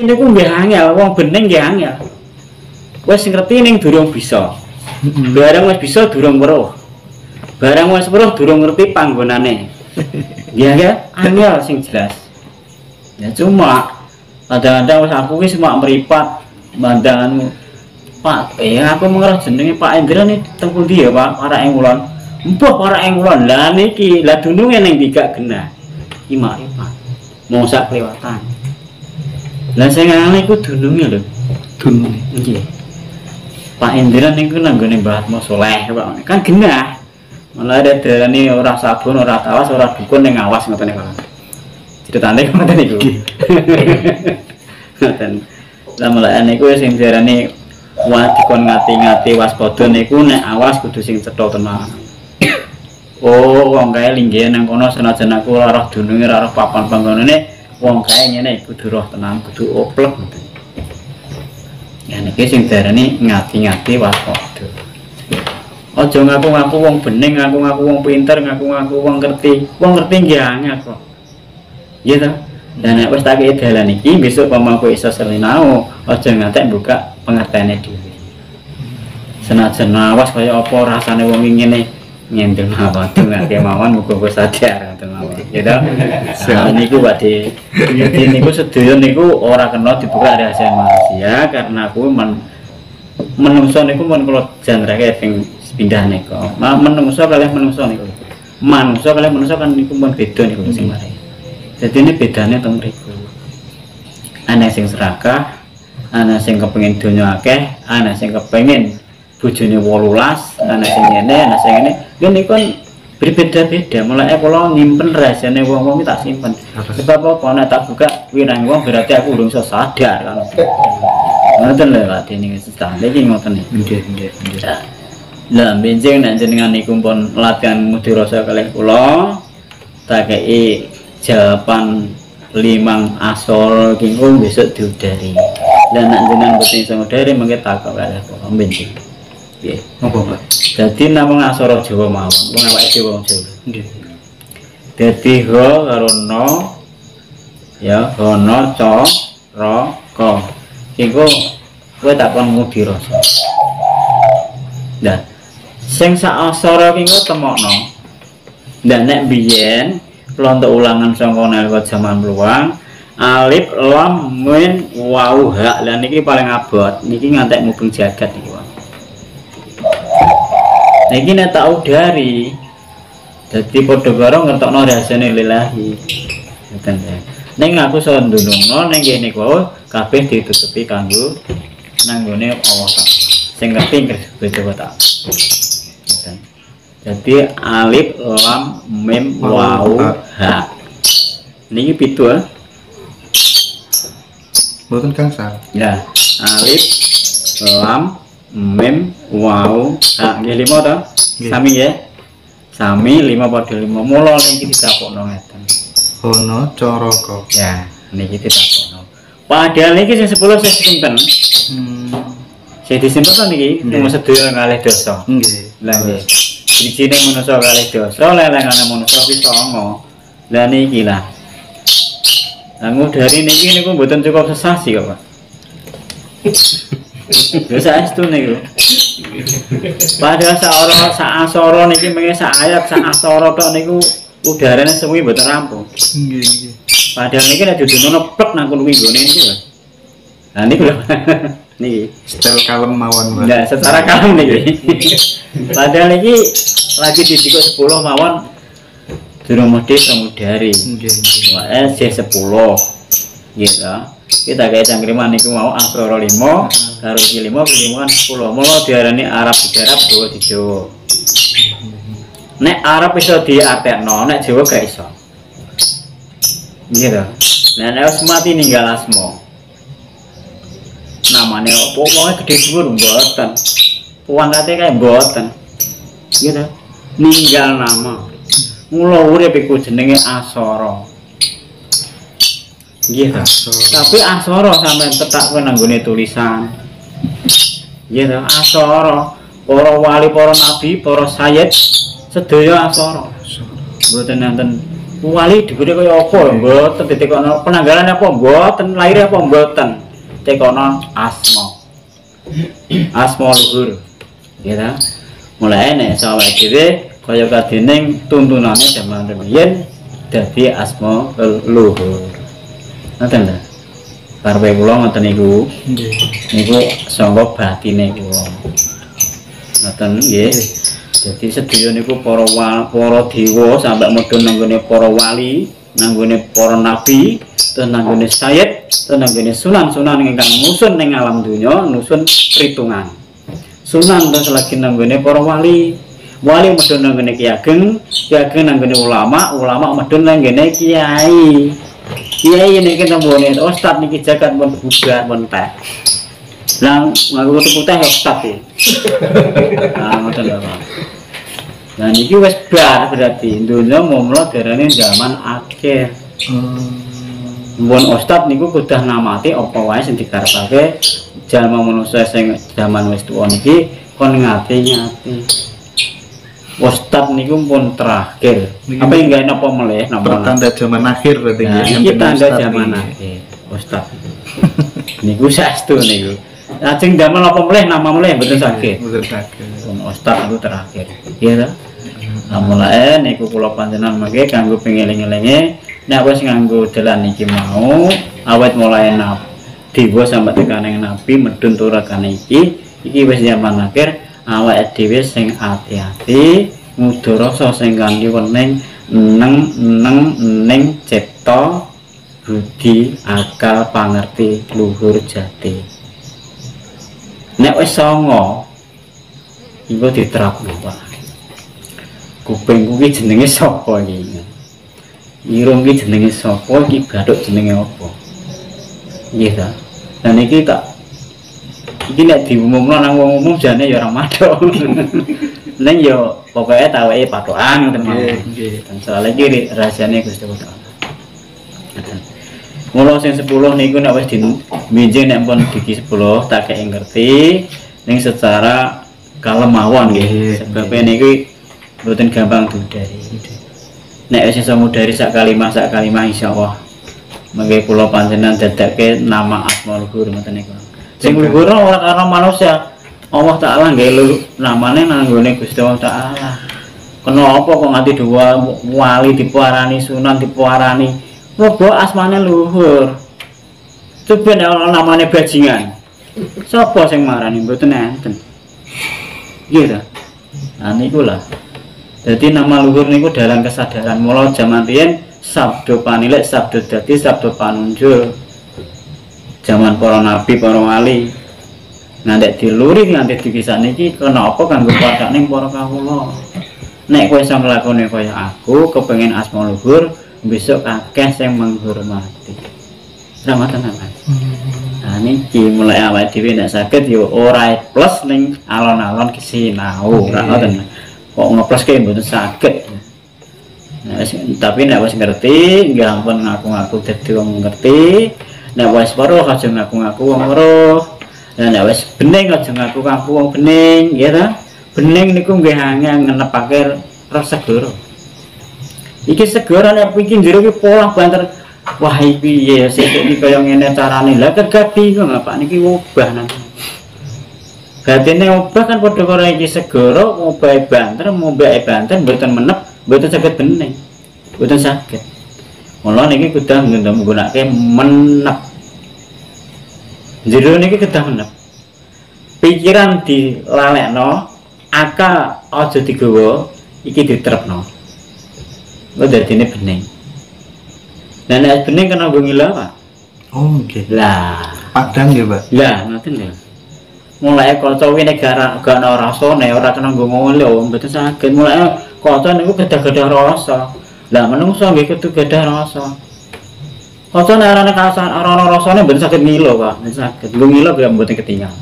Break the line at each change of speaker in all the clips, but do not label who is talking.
niku nggih angel, wong bening nggih angel. Wis ngerti ning durung bisa. Barang wis bisa durung weruh. Barang wis weruh durung ngerti panggonane. Nggih ya, angel sing jelas. Ya cuma kadang-kadang wis aku ki semak meripat mandanganmu. Pak, aku mengerah jenenge Pak Endra nih teng pundi ya Pak, para engulon. Mbah para engulon. Lah niki, lah dununge ning Digak Genah. Iki mripat. Mau sak kelewatan. Lah sing ngene iku dununge lho. Dununge. Nggih. Pak Endra niku nanggone Mbah Atmo Saleh Pak. Kan genah. Malah ada darane ora sabun, ora tawas, ora dukun ning awas ngoten niku. Ceritane ngoten niku. Ngoten. Lah malah niku sing darane wah dikon ngati-ngati waspada niku nek awas kudu sing cetha tenan. Oh, wong kae linggih nang kono senajan aku ora roh dununge, ora roh papan panggonane, wong kae ngene kudu roh tenan, kudu oplek ngoten. Ya niki sing darane ngati-ngati waspada. Aja ngaku-ngaku wong bening, ngaku-ngaku wong pinter, ngaku-ngaku wong ngerti. Wong ngerti nggih angel kok. Iya ta? Dan nek wis tak kei dalan iki besok pamangku iso selinau, aja ngantek buka pengertiane dhewe. Senajan awas kaya apa rasane wong ngene ngendel mawon ngake mawon muga-muga sadar ngoten mawon. Ya ta? Niku badhe dadi niku sedaya niku ora kena dibuka rahasia karena aku menungso niku mun kula janrake ping pindah niku. Menungso kalih menungso niku. Manungsa kalih menungso kan niku mun beda niku sing mari. Jadi ini bedanya teng mriku. Ana sing serakah, ana sing kepengin donya akeh, ana sing kepengin bojone 18, ana sing ngene, ana sing ngene. Lha niku kan berbeda-beda. Mulai kula nyimpen rahasiane wong-wong iki tak simpen. Sebab apa nek tak buka wirang wong berarti aku urung iso sadar kan. Ngoten lho Pak Dene standar iki ngoten iki. Nggih. Lah benjing nek jenengan niku pun latihan mudirasa kalih kula tak kei jawaban 5 asor kingkung besok diudari. Dan nak jenengan boten iso ngudari mengke takok kalih kula benjing. Piye? Napa, Pak? Dadi namung asara Jawa mawon. Wong awake dhewe wong Jawa. Nggih. Dadi ho karo no ya hono co ro ko. Iku kowe takon mudirasa. Nah, sing sak asara ki engko temokno. Lah nek biyen lontok ulangan saka nalika jaman luang alif lam mim waw ha. Lah niki paling abot niki ngantek mubeng jagat niki wae. Niki nek tak udari dadi padha karo ngertokno rahasiane lillahi. Ngoten ya. Ning aku iso ndunungno ning kene niku kabeh ditutupi kanggo nanggone Allah Ta'ala. Sing ngerti coba tak. Jadi alif lam mim waw ha. Niki pitu ah.
Mboten gangsal.
Ya, alif lam mim waw ha. Nggih 5 to? Sami ya. Sami 5 padha 5. Mula niki ditapokno ngeten.
Hono coroko.
Ya, niki ditapokno. Padahal niki sing 10 sing sinten? Sing disimpen to niki mung sedaya kalih dosa.
Nggih.
Lah nggih. Ijine manusa kalih dosa, lelengane manusa bisa songo. Lah niki lah. Lah ngudari niki niku mboten cukup sesasi kok, Pak. Lha saestu niku. Padahal sak asara niki mengke sak ayat sak asara tok niku udarane semuanya mboten rampung.
Nggih.
Padahal niki nek dudono plek nang kuwi nggone niku lho. Lah niku lho. Niki
setel kalem mawon, Pak.
Nah, secara kalem niki. Padahal niki lagi didikuk 10 mawon durung mesti pramudari.
Nggih.
Wae C10. Gitu. Kita kayak cangkriman niku mau asrara 5 karo iki 5 kan 10. Mula diarani Arab di Arab, Jawa di Jawa. Nek Arab iso diartekno, nek Jawa gak iso. Gitu. Nah, nek wis mati ninggal asma. Namane opo wong gede dhuwur mboten. Puangate kae mboten. Gitu. Ninggal nama. Mula urip iku jenenge asara. Nggih ta. Tapi asara sampean tetak kowe nanggone tulisan. Nggih ta, asara. Para wali, para nabi, para sayyid sedaya asara. Mboten nanten wali digone kaya apa mboten ditekono penanggalan apa mboten lahir apa mboten tekono asma luhur ya ta mulai nek sawet dhewe kaya kadene tuntunane jaman riyen dadi asma luhur ngoten lho karpe kula ngoten niku niku sangga batine kula ngoten nggih jadi sedaya niku para dewa sampai medhun nanggone para wali nanggone para nabi terus nanggone sayyid terus nanggone sunan-sunan ingkang nusun ning alam donya nusun perhitungan sunan terus lagi nanggone para wali medhun nanggone ki ageng nanggone ulama medhun nanggone kiai niki tembone ustad niki jagat pun bubar pun teh lah ngaku putih ya ustad iki nah ngoten lho nah niki wis bar berarti dunya mumla darane zaman akhir mun ustad niku kudu namati apa wae sing dikarepake jalma manusa sing zaman wis tuwa niki kon ngati-ngati ustad niku pun terakhir apa enggak apa meleh nama
tanda zaman akhir berarti
iki tanda zaman akhir ustad niku saestu niku lajeng damel apa meleh nama meleh mboten saged ustad niku terakhir iya ta mulai niku kula panjenengan mangke kanggo pengeling-elinge nek wis nganggo dalan iki mau awet mulai dewa sampai tekaning nabi medhun turakane iki wis zaman akhir awake dhewe sing ati-ati ngudara sing kanthi wening neng cipta budi akal pangerti luhur jati nek wis songo iku diterapno Pak kuping kuwi jenenge sapa iki irung iki jenenge sapa iki gathuk jenenge apa nggih ta dan iki tak iki nek diumumno nang wong umum jane ya ora madhok ning ya pokoke taweke patokan ngoten nggih dan soal iki rahasiane Gusti Allah mula sing 10 niku nek wis diminjing nek pun diki 10 tak kek ngerti ning secara kalem mawon nggih sebab niki mboten gampang dudari nek wis iso mudari sak kalimah insyaallah mengke kula panjenengan dadake nama Asmaul Husna ngoten niku sing luhur ora karena manusia Allah Ta'ala nggih namane nanggone Gusti Allah Ta'ala kenapa kok nganti dua wali dipuarani sunan dipuarani robo asmane luhur coba nek namane bajingan sapa sing marani mboten enten nggih ta nah niku lah jadi nama luhur niku dalam kesadaran mula jaman riyen sabdo panilek sabdo dadi sabdo panunjul zaman para nabi para wali ngantek diluri ngantek dikisah niki kenapa kanggo padane para kawula nek kowe iso nglakoni kaya aku kepengin asma luhur besok akeh sing menghormati ramatan apa nah niki mulai awake dhewe nek saged yo ora plus ning alon-alon kesinau ora ngoten kok ngepluske mboten saged nah tapi nek wis ngerti nggih ampun ngaku-ngaku dadi wong ngerti nek wis weruh aja ngaku-ngaku wong weruh nek wis bening aja ngaku-ngaku wong bening ya ta bening niku nggih angel ngenepake rasa segara iki segara nek iki njero iki pola banter wah iki piye sesuk iki kaya ngene carane lha kegati kok Pak niki obah nanti batine obah kan padha karo iki segara obahe banter mombahe banter mboten menep mboten saged bening mboten saged mula niki kudu nggunakake menep jero niki kedah menep pikiran dilalekno akal aja digawa iki diterapno kok dadine bening nah nek bening kena nggo ngilah Pak
oh nggih
lah
padang nggih Pak
lah ngoten lho mulai kaca kuwi nek gak ana rasane ora kena nggo ngono lho mboten saged mulai kaca niku gadah-gadah rasa lah menungso nggih kudu gadah rasa kaca nek arane kasan ora rasane mboten saged ngilo Pak mboten saged nggo ngilo ya mboten ketinggal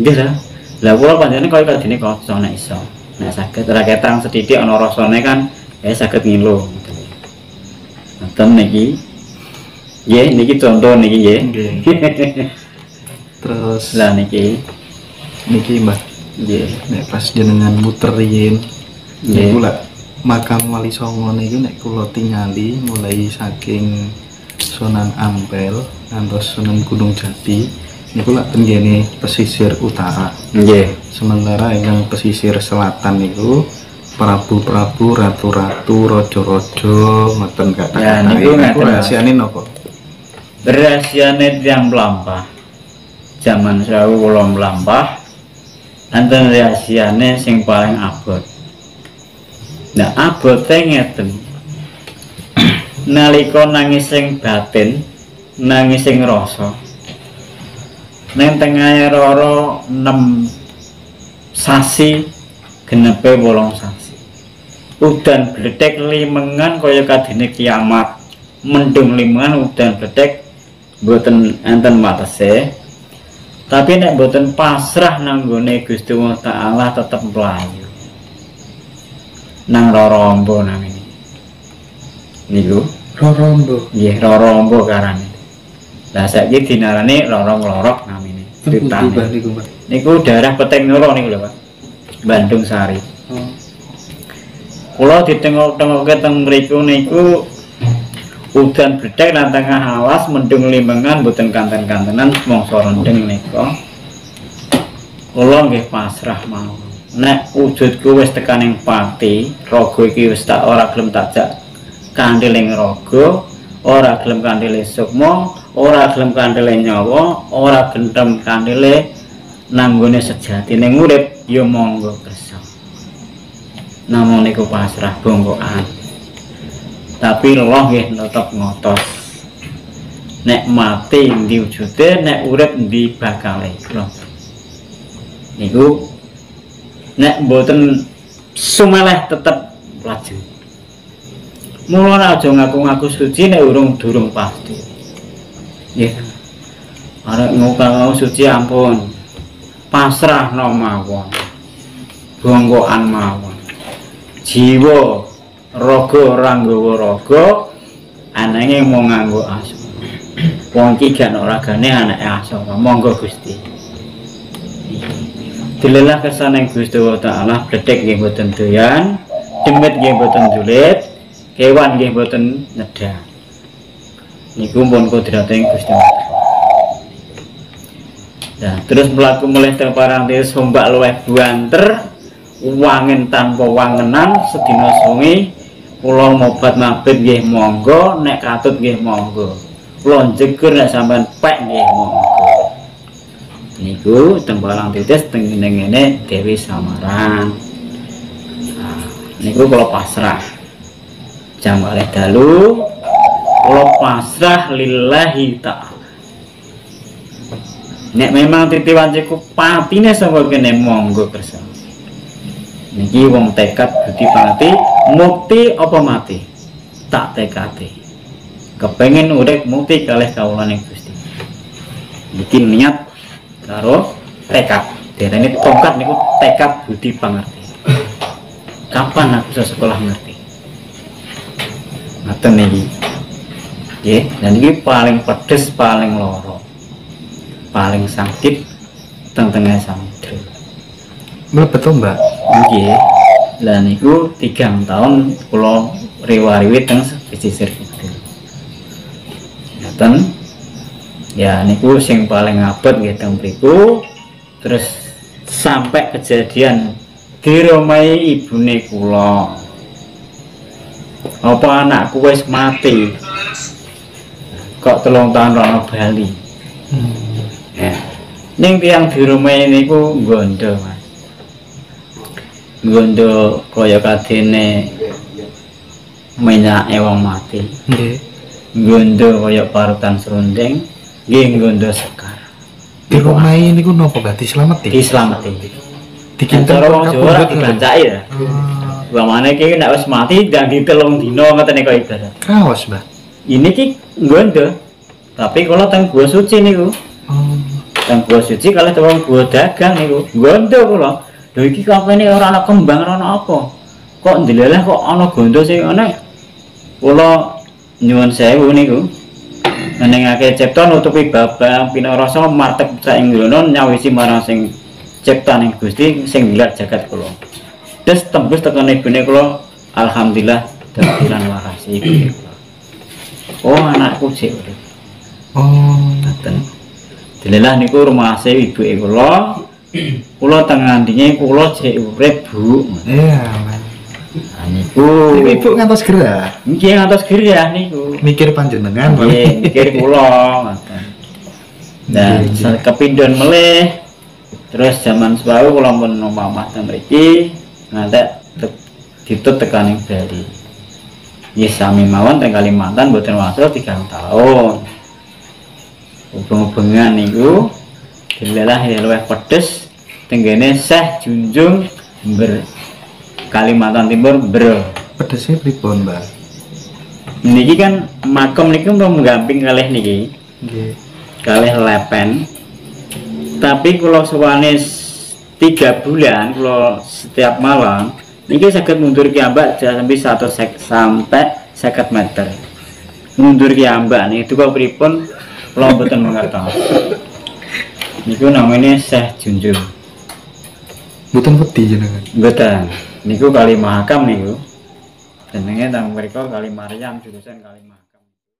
nggih ta lah kula panjenengan kaya kadine kaca nek iso nek saged ora ketang sedidik ana rasane kan ya saged ngilo ngoten niki nggih niki contoh niki nggih
terus
lah niki
Mbah
nggih
nek pas jenengan muterin niku lah makam Wali Songo niku nek kula tingali mulai saking Sunan Ampel ngantos Sunan Gunung Jati niku lak tenggene pesisir utara.
Nggih.
Sementara yang pesisir selatan niku prabu-prabu, ratu-ratu, raja-raja, ngoten kata-kata.
Ya, niku ngaten.
Rahasiane napa?
Rahasiane tiyang mlampah. Zaman sewu kula mlampah, enten rahasiane sing paling abot. Nah, abote ngeten. Nalika nangis sing batin, nangis sing rasa. Neng tengahe roro 6 sasi genepe 8 sasi. Udan bledek limengan kaya kadene kiamat. Mendung limengan udan bledek mboten enten watese. Tapi nek mboten pasrah nang nggone Gusti Allah Taala tetep mlayu. Nang Rorombo namine. Niku
Rorombo.
nggih Rorombo karane. Lah saiki dinarani Rorong-lorok namine. Critane. Niku daerah Peteng Nolo niku lho, Pak. Bandung Sari. Kula ditengok-tengokke teng mriku niku udan bledek lan tengah alas mendung limengan mboten kanten-kantenan mangsa rendeng nika. Kula nggih pasrah mawon. Nek wujudku wis tekaning pati, raga iki wis tak ora gelem takjak kandeling raga, ora gelem kandele sukma, ora gelem kandele nyawa, ora gentem kandele nanggone sejatine urip, ya monggo kersa. Namung niku pasrah bongkokan. Tapi Allah nggih tetep ngotos. Nek mati ndi wujude, nek urip ndi bakale. Niku nek mboten sumeleh tetep laju. Mula aja ngaku-ngaku suci nek durung pasti. Nggih. Arek ngaku suci ampun. Pasrahno mawon. Bongkokan mawon. Jiwa raga ora nggawa raga, ananging mung nganggo asma. Wong iki gak ana ragane anake asma. Monggo Gusti. Dilelah kersane Gusti Taala bledek nggih mboten doyan, demit nggih mboten julid, kewan nggih mboten nyedak. Niku pun kodrating Gusti Allah. Nah, terus mlaku mulih teng paranti sombak luweh buanter, wangen tanpa wangenan sedina sungi, kula mobat mabit nggih monggo, nek katut nggih monggo. Kula jeger nek sampean pek nggih monggo. Niku teng Palang Titis teng ngene Dewi Samarang. Nah, niku kula pasrah. Jam kalih dalu kula pasrah lillahi ta'ala. Nek memang titi wanciku patine saka kene monggo kersa. Niki wong tekad budi pati, mukti apa mati? Tak tekati. Kepengin urip mukti kalih kawulane Gusti. Niki niat karo tekad. Derene tongkat niku tekad budi pangerti. Kapan aku bisa sekolah ngerti? Ngaten niki. Nggih, dan iki paling pedes, paling loro. Paling sakit teng-tengah samudra.
Mlebet to, Mbak?
Nggih. Lah niku 3 tahun kula riwariwi teng pesisir kidul. Ngaten. Ya niku sing paling abot nggih teng mriku. Terus sampai kejadian diromai ibune kula. Apa anakku wis mati? Kok 3 tahun rono Bali. Ya. Ning tiyang diromai niku nggondo, Mas. Nggondo kaya kadene minyak wong mati.
Nggih.
Nggondo kaya parutan serundeng, nggih nggondo sekar.
Diromai niku napa berarti slameti?
Dislameti.
Dikinten
Cara wong Jawa dibancaki ya. Umpamane iki nek wis mati ndak ditelung dina ngoten kaya ibarat.
Kraos, Mbak.
Ini ki nggondo. Tapi kalau teng gua suci niku. Teng gua suci kalih teng gua dagang niku. Nggondo kula. Lho iki kapene ora ana kembang ora ana apa. Kok ndeleleh kok ana gondo sing ana. Kula nyuwun sewu niku. Nengake cipta nutupi babang pinarasa martep saing nggono nyawisi marang sing ciptaning Gusti sing nggelar jagat kula. Terus tembus tekan ibune kula alhamdulillah dadi lan waras ibu. Oh anakku cek urip.
Oh,
Ngoten. Delelah niku rumah saya ibuke kula tengandinge kula cek urip Bu.
iya.
Nah niku
Ibu ngantos gerah.
nggih ngantos gerah niku.
Mikir panjenengan.
Nggih, mikir kula ngoten. Dan kepindhon melih terus zaman sebaru kula pun omah ten mriki ngantek ditut tekaning Bali. Ya sami mawon teng Kalimantan mboten wasul 3 tahun. Hubung-hubungan niku dilelah ya luwih pedes tenggene Syekh Junjung Ber Kalimantan Timur Bro.
Pedesnya pripun, Mbak?
Niki kan makom niku menggamping kalih niki.
Nggih.
Kalih lepen. Tapi kula suwane 3 bulan kula setiap malam niki saged mundur kiambak sampai 50 meter. Mundur kiambak niku kok pripun kula mboten mengertos. Niku namanya Syekh Junjung.
Mboten wedi jenengan.
Mboten. Niku Kali Mahakam niku. Jenenge tang mriku Kali Maryam jurusan Kali Mahakam.